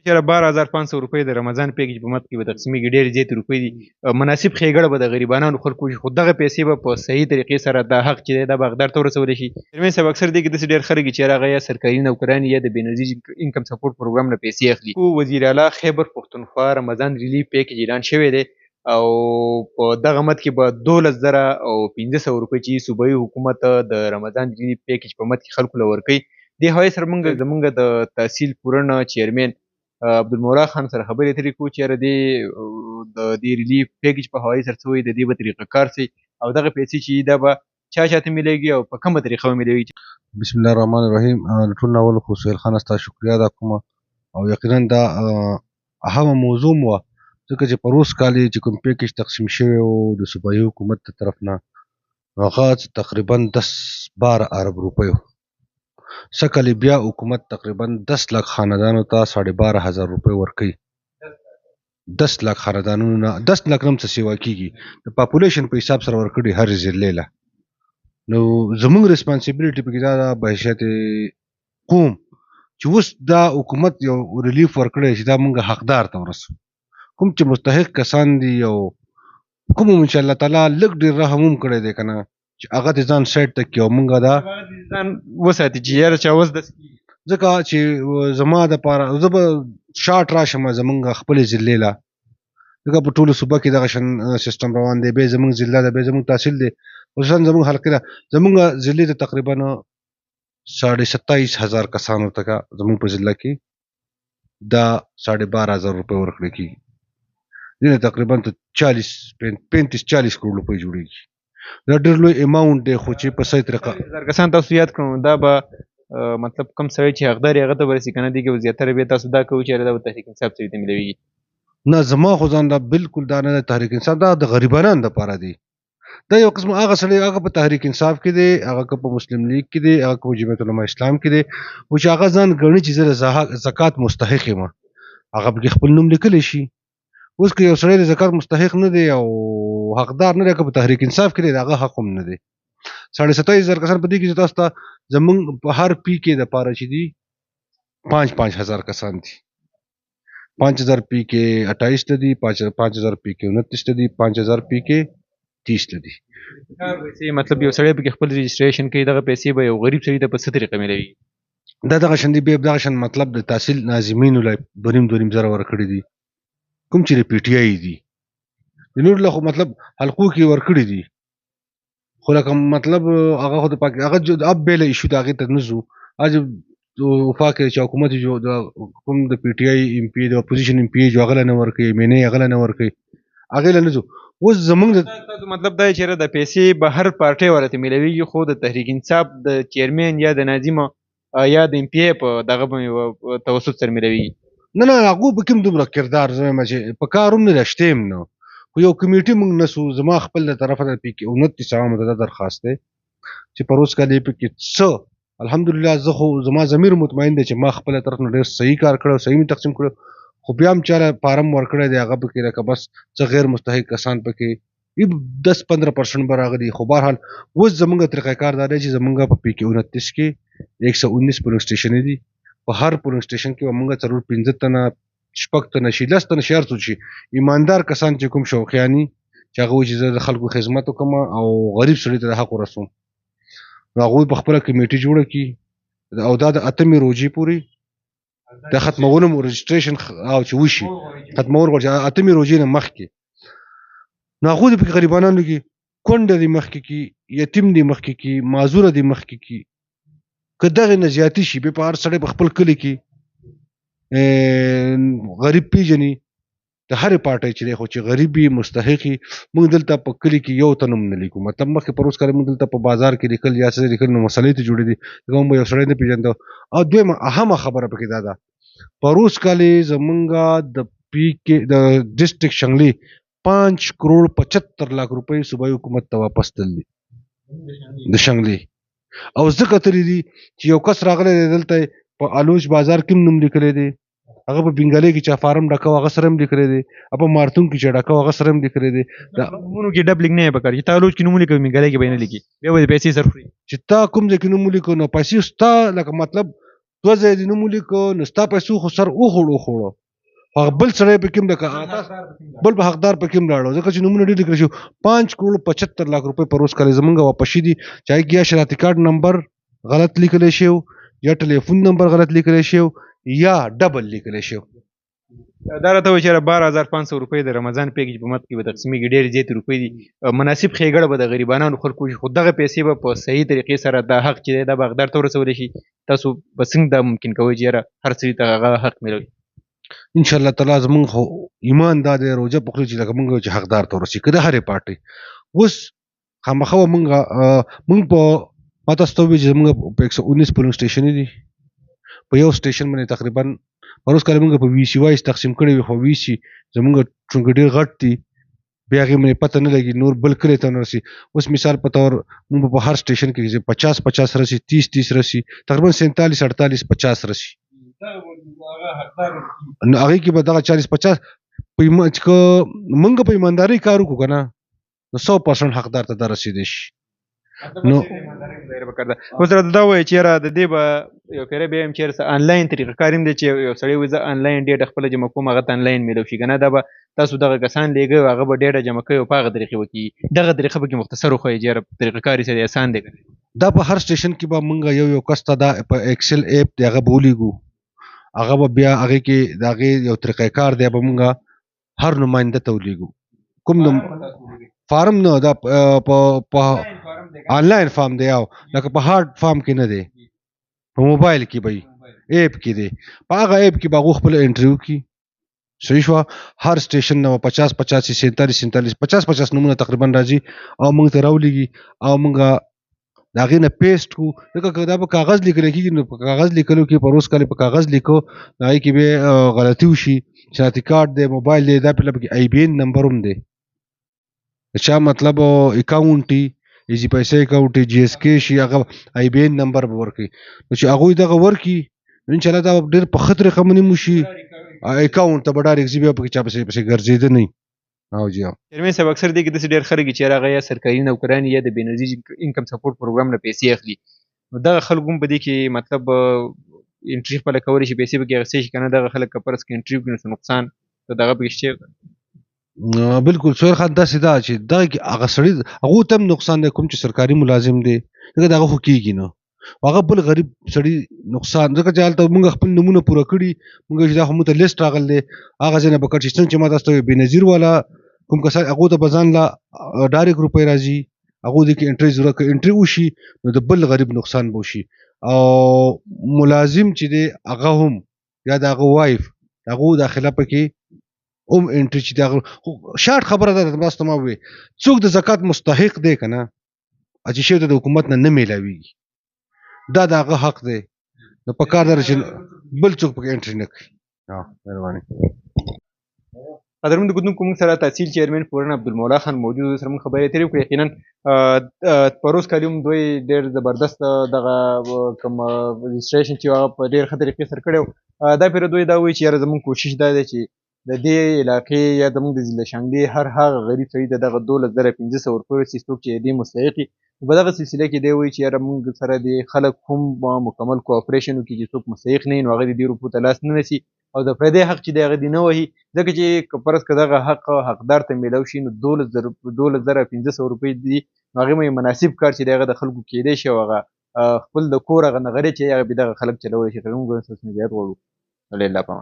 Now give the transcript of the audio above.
چېرې 12,500 روپۍ د رمضان پیکج په مد کې به تقسیمېږي، ډېرې زیاتې روپۍ دي. مناسب ښېګړه به د غریبانو خلکو وشي، خو دغه پیسې به په صحیح طریقې سره دا حق چې دی دا به حقدار ته ورسولی شي. چیرمن صاحب اکثر دې کې داسې ډېر خلک چې هغه یا سرکاري نوکران یا د بېنظیر انکم سپورټ پروګرام نه پیسې اخلي. وزیر اعلی خیبر پښتونخوا رمضان ریلیف پیکج اعلان شوی دی او په دغه مد کې به 12,500 روپۍ چې صوبایي حکومت د رمضان ریلیف پیکج په مد کې خلکو له ورکوي. دې حوالې سره زمونږ د تحصیل پورن چیرمن عبدالمولا خان سره خبرې اترې کوو چې یاره د دې ریلیف پیکج په حوالې سره څه وایي، د دې به طریقه کار څه وي او دغه پیسې چې دا به چاته میلیږي او په کومه طریقه به میلیږي. بسم الله الرحمن الرحیم. ټول اول خو سهیل خان ستا شکریا ادا کوم او یقینا دا اهمه موضوع وه ځکه چې په روز کال چې کوم پیکج تقسیم شوی و د صوبایي حکومت د طرف نه هغه تقریبا 10-12 ارب روپۍ و. سږ کال بیا حکومت تقریبا 10 لک خاندانو ته 12,500 روپۍ ورکوي. 10 لک خاندانونو نه 10 لک هم څه سیوا کیږي د پاپولیشن په حساب سره ورکړي هر ضلع له. نو زموږ ریسپانسیبیلیټي پکې دا ده په حیثیت قوم چې اوس دا حکومت یو ریلیف ورکړی چې دا موږ حقدار ته ورسو. کوم چې مستحق کسان دي او کوم ان شاء الله تعالی لږ ډېر رحم هم کړی دی که نه چې هغه د ځان سایډ ته کړي او موږ دا ځان وساتي چې یاره چا اوس داسې کېږي. ځکه چې زما دپاره زه به شاټ راشم زموږ خپلې ضلعې له ځکه په ټولو صوبه کې دغه شان سیسټم روان دی. بیا زموږ ضلع ده، بیا زموږ تحصیل دی، خصوصا زموږ حلقې ده. زموږ ضلعې ته تقریبا 27,500 کسانو ته زموږ په ضلع کې دا 12,500 روپۍ ورکړل کېږي. دې نه تقریبا 35-40 کروڑ روپۍ جوړېږي. دا ډېر لوی اماونټ دی خو چې په صحیح طریقه 1000 کسان تاسو یاد کړم دا به مطلب کم سړی چې حقدار یې هغه ته به رسي که نه دې کې به زیاتره بیا تاسو دا کوئ چې دا به تحریک انصاف سړي ته میلاویږي. نه زما خو ځان دا بالکل دا نه دی تحریک انصاف، دا د غریبانو دپاره دی. دا یو قسم هغه سړی هغه په تحریک انصاف کې دی، هغه که په مسلم لیگ کې دی، هغه که په جمعیت علماء اسلام کې دی او چې هغه ځان ګڼي چې زه د زکات مستحق یم هغه پکې خپل نوم لیکلی شي. اوس که یو سړی د زکات مستحق نه دی او حقدار نه دی که په تحریک انصاف کې دی د هغه حق هم نه دی. 27,000 کسان په دې کې چې تاسو ته زمونږ په هر پی کې دپاره چې دي 5,000 کسان دي. 5,000 پی کې 28 ته دي، 5,000 پی کې 29 ته دي، 5,000 پی کې 30 ته دي. مطلب یو سړی پکې خپل رجسټریشن کوي دغه پیسې به یو غریب سړي ته په څه طریقه میلاویږي؟ دا دغه شان دي. بیا دغه شان مطلب د تحصیل ناظمینو له 2.5 زره ورکړي دي کوم چې د پی ټي آی دي. د نور له خو مطلب حلقو کې ورکړي دي خو لکه مطلب هغه خو د هغه اب بیله ایشو د هغې ته نه ځو. وفاق چې حکومت کوم د پی ټي آی ایم پی د اپوزیشن ایم پی جو هغه له نه ورکوي، ایم این ای هغه له نه ورکوي، هغې له نه ځو. اوس زمونږ مطلب دا چې د پیسې به هر پارټۍ ورته میلاویږي خو د تحریک انصاف د چیرمن یا د ناظم یا د ایم پی ای په دغه توسط سره میلاویږي. نه هغو به کوم دومره کردار زه وایم چې په کار هم نه ده شته هم نه خو یو کمیټي موږ نسو. زما خپل د طرفه د پی کې 29 عوامو ته دا درخواست دی چې په روز کال یې پکې څه الحمدلله زه خو زما ضمیر مطمئن دی چې ما خپل طرف نه ډېر صحیح کار کړی، صحیح مې تقسیم کړی، خو بیا هم چاله فارم ورکړی دی هغه پکې لکه بس څه غیر مستحق کسان پکې 10-15% به راغلي. خو بهرحال اوس زمونږ طریقه کار دا دی چې زمونږ په پی کې 29 کې 119 پولنګ سټیشنې دي. په هر پولنګ سټیشن کې به موږ 4-5 تنه 6 تنه شي 10 تنه شي هر څوک شي ایماندار کسان چې کوم شوقیاني چې هغه وایي چې زه د خلکو خدمت وکړم او غریب سړي ته د حق ورسوم نو هغوی په خپله کمیټي جوړه کړي او دا د 8مې روژې پورې د ختمولو رجسټریشن او چې وشي ختمول غواړي 8مې روژې نه مخکې نو هغوی د پکې غریبانانو کې کونډه دې مخکې کړي، یتیم دې مخکې کړي، معذوره دې مخکې کړي. که دغې نه زیاتې شي بیا په هر سړی په خپل کلي کې غریب پیژني د هرې پارټۍ چې دی خو چې غریب وي مستحق وي. موږ دلته په کلي کې یو تن هم نه لیکو. مطلب مخکې په روز کال موږ دلته په بازار کې لیکل یا څه لیکل نو مسلې ته جوړې دي موږ به یو سړی نه پېژنده. او دویمه اهمه خبره پکې دا ده په روز کال زمونږ د پی کې د ډسټرکټ شنګلې 5,75 لک روپۍ صوبایي حکومت ته واپس تللي د شنګلې. او ځکه تللی دي چې یو کس راغلی دی دلته په الوچ بازار کې هم نوم لیکلی دی، هغه په بنګالۍ کې چا فارم ډکو هغه سره هم لیکلی دی، په مارتون کې چې ډکو هغه سره هم لیکلی دی. نومونو کې ډب لیک نه پکار چې تا الوچ کې نوم لیکو بنګالۍ کې به نه لیکي بیا به پیسې صرف کړي چې تا کوم ځای کې نوم ولیکو نو پیسې ستا لکه مطلب دوه ځایه دې نوم ولیکه نو ستا پیسو خو سر وخوړو هغه بل سړی پکې هم لکه بل به حقدار پکې هم لاړو ځکه چې نومونه ډېر لیکل شوي 5.75 کروڑ روپۍ په روز کال زمونږ واپس شي دي چې هغې کې یا شناختي کارت نمبر غلط لیکلی شوی یا ټلیفون نمبر غلط لیکلی شوی یا ډبل لیکلی شوی دا راته وایي چې یاره 12500 روپۍ د رمضان پیکج په مد کې به تقسیمېږي ډېرې زیاتې روپۍ دي مناسب ښېګړه به د غریبانو خلکو وشي خو دغه پیسې به په صحیح طریقې سره دا حق چې دی دا به حقدار ته ورسولی شي تاسو به څنګه دا ممکن کوئ چې یاره هر سړي ته هغه حق میلوي انشاءالله تعالی زمونږ خو ایمان دا دی روژه په خوله چې لکه مونږ چې حقدار ته ورسي که د هرې پارټۍ اوس خامخا به مونږ په ما تاسو ته ووایي چې زمونږ په 119 پولنګ سټیشنې دي په یو سټیشن باندې تقریبا پروس کال مونږ په وي سی وایس تقسیم کړی وي خو وي سی زمونږ چونکه ډېر غټ دي بیا هغې باندې پته نه لګي نور بل کلي ته نه رسي اوس مثال په طور مونږ په هر سټیشن کې 50 رسي 30 رسي تقریبا 47 48 50 رسي نو هغې کې به دغه 40-50 مونږ په ایماندارۍ کار وکړو که نه نو 100% حقدار ته دا رسېدی شي نو اوس راته دا وایي چې یاره د دې به یو پیری بیا هم چېرته آنلاین طریقه کار هم دی چې یو سړی وایي زه آنلاین ډېټه خپله جمع کوم هغه ته آنلاین میلو شي که نه دا به تاسو دغه کسان لیږئ هغه به ډېټه جمع کوي او په هغه طریقې به کېږي دغه طریقه پکې مختصر وښایي چې یاره طریقه کار یې څه دی اسان دی که دا په هر سټیشن کې به مونږ یو کس ته دا په ایکسل ایپ دی هغه به ولیږو هغه به بیا هغې کې د هغې یو طریقه کار دی به مونږ هر نماینده ته ولیږو کوم فارم نه دا په آنلاین فارم دی او لکه په هارد فارم کې نه دی په موبایل کې به ایپ کې دی په هغه ایپ کې به هغوی خپله انټري وکړي صحیح شوه هر سټیشن نه به 50 85 47 47 50 نومونه تقریبا راځي او موږ ته راولیږي او موږ د هغې نه پیسټ کړو ځکه که دا په کاغذ لیکلی کېږي نو په کاغذ لیکلو کې په روز کال په کاغذ لیکو نو هغې کې بیا غلطي وشي شناختي کارت دی موبایل دی دا پهله پکې آی بي این نمبر هم دی د چا مطلب اکاونټ ایزي پیسې اکاونټ جی ایس کې شي هغه آی بي این نمبر به ورکړي نو چې هغوی دغه ورکړي نو انشاءالله دا ډېر په ښه طریقه باندې مو شي اکاونټ ته به ډایرکټ ځي بیا پکې چا پسې ګرځېده نه او جی چیرمن صاحب اکثر دی کې داسې ډېر خلک چې هغه یا سرکاري نوکران یا د بېنظیر انکم سپورټ پروګرام نه پیسې اخلي نو دغه خلکو هم په دې کې مطلب انټري خپله کولی شي پیسې پکې اخیستی شي که نه دغه خلک که فرض کړي انټري وکړي نو څه نقصان په دغه پکې شته بالکل سهیل خان داسې ده چې دغه کې هغه سړي هغو ته هم نقصان دی کوم چې سرکاري ملازم دی ځکه د هغه خو کېږي نه هغه بل غریب سړي نقصان ځکه چې هلته مونږ خپل نومونه پوره کړي مونږ چې دا خو مونږ ته لیست راغلی دی هغه ځای نه به کټ شي څنګه چې ما تاسو ته بېنظیر والا کوم کسان هغو ته به ځان له ډایرکټ روپۍ راځي هغو دې کې انټري ضرورت که انټري وشي نو د بل غریب نقصان به وشي او ملازم چې دی هغه هم یا د هغه وایف د هغو داخله پکې هم انټري چې د شارټ خبره ده تاسو ته ما ووایي څوک د زکات مستحق دی که نه چې شی ته د حکومت نه میلاویږي دا د هغه حق دی نو په کار ده چې بل څوک پکې انټري نه کوي مهرباني قدرمن لیدونکو موږ سره تحصیل چیرمن پورن عبدالمولا خان موجود و سره موږ خبرې تېرې کړې یقینا په روز کال هم دوی ډېر زبردست دغه کوم رجسټریشن چې هغه په ډېر ښه طریقې سره کړی و دا پېره دوی دا وایي چې یاره زموږ کوشش دا دی چې د دې علاقې یا زموږ د ضلع شانګلې هر هغه غریب سړي ته دغه 12500 روپۍ ورسي څوک چې دې مستحق وي په دغه سلسله کې دی وایي چې یاره موږ سره د خلک هم مکمل کوآپریشن وکړي چې څوک مستحق نه وي نو هغه د دې روپو ته لاس نه نیسي او د پردی حق چې دی هغه دې نه وهي ځکه چې که فرض که دغه حق حقدار ته میلاو شي نو 12500 روپۍ دي نو هغې باندې مناسب کار چې دی هغه د خلکو کېدی شي او هغه خپل د کور هغه نغرې چې هغه به دغه خلک چلولی شي که موږ نصیحت غواړو الله پامان